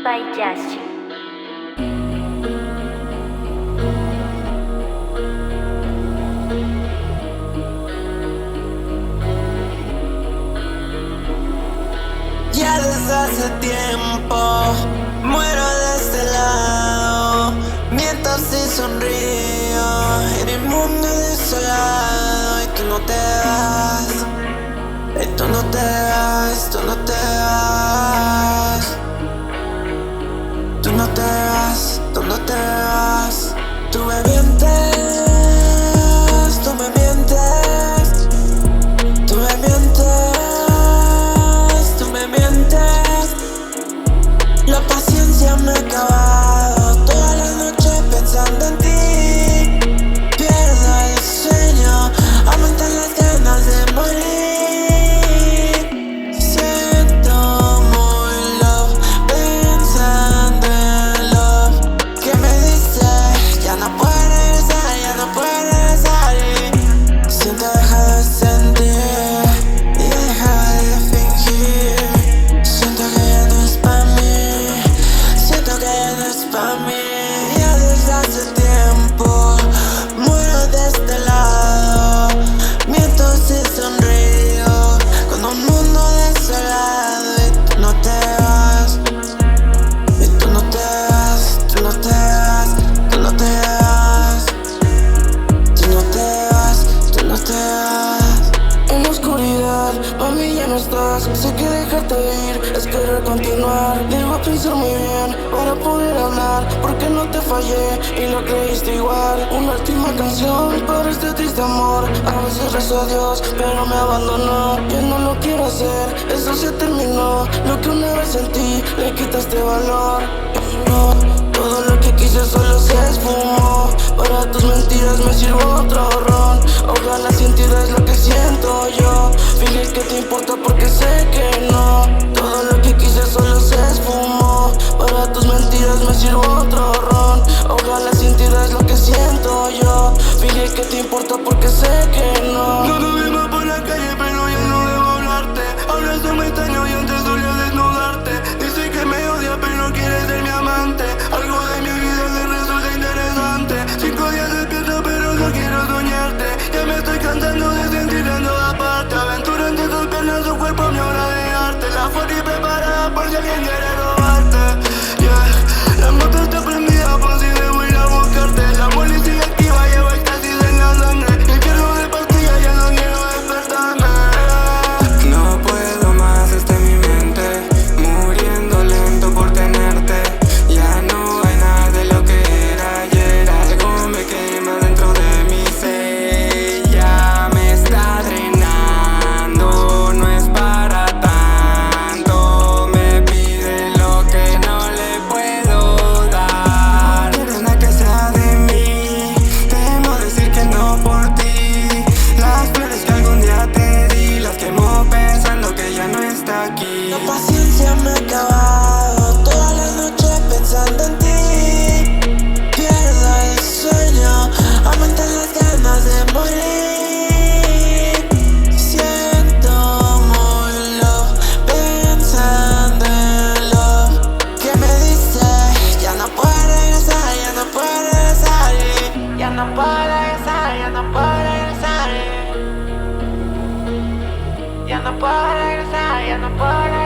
by Yashi. Ya desde hace tiempo muero de este lado, miento si sonrío en el mundo desolado. Y tú no te vas, y tú no te vas, tú no te vas, tú no te vas, tú no te vas. Tú me mientes, tú me mientes, tú me mientes, tú me mientes. La paciencia me ha acabado, toda la noche pensando en ti. Pierdo el sueño, aumentan las ganas de morir. Siento muy love, pensando en love. Que me dice, ya no puedes regresar, ya no puedes regresar. Y siento dejar de sentir y dejar de fingir. Siento que ya no es pa' mí, siento que ya no es pa' mí. Ya desde hace tiempo muero de este lado, miento si sonrío con un mundo desolado. Y tú no te vas, y tú no te vas, tú no te vas, tú no te vas, tú no te vas, tú no te vas. En la oscuridad, mami ya no estás. Sé que dejarte ir es querer continuar. Debo pensar muy bien para poder hablar, porque no te fallé y lo creíste igual. Una última canción para este triste amor. A veces rezo a Dios, pero me abandonó. Ya no lo quiero hacer, eso se terminó. Lo que una vez sentí, le quitaste valor. Y no, todo lo que quise solo se esfumó. Para tus mentiras me sirvo otro ron. Ojalá sintieras lo que siento yo. Fingir que te importa porque sé que no. Todo lo que quise solo se esfumó. Para tus mentiras me sirvo otro ron. Ojalá sintieras lo que siento yo. Fingir que te importa porque sé que no. No nos vimos por la calle, pero ya no debo hablarte. Hablas de un extraño y antes solía desnudarte. Dice que me odia, pero quiere ser mi amante. Algo de mi vida le resulta interesante. 5 días despierto, pero no quiero soñarte. Ya me estoy cansando de sentir en toda parte. Aventura entre tus piernas, su cuerpo mi obra de arte. La fuerte y preparada por si alguien quiere robarte. Yeah. La moto está prendida por si debo ir a buscarte. La moli sigue activa, llevo éxtasis en la sangre. Infierno de pastillas, ya no quiero despertarme. No puedo más, está en mi mente, muriendo lento por tenerte. Ya no hay nada de lo que era ayer. Algo me quema dentro de mi ser. Ya me está drenando, no es para tanto. Me pide lo que no le puedo dar. No quieres nada que sea de mí, temo decir que no por ti. Las flores que algún día te di, las quemo pensando que ya no está aquí. La paciencia me ha acabado, toda la noche pensando en ti. Pierdo el sueño, aumentan las ganas de morir. Siento muy love, pensando en love. Que me dice, ya no puedes regresar, ya no puedes regresar. Y ya no puedes regresar, ya no puedes regresar. Ya no puedo regresar, ya no puedo regresar.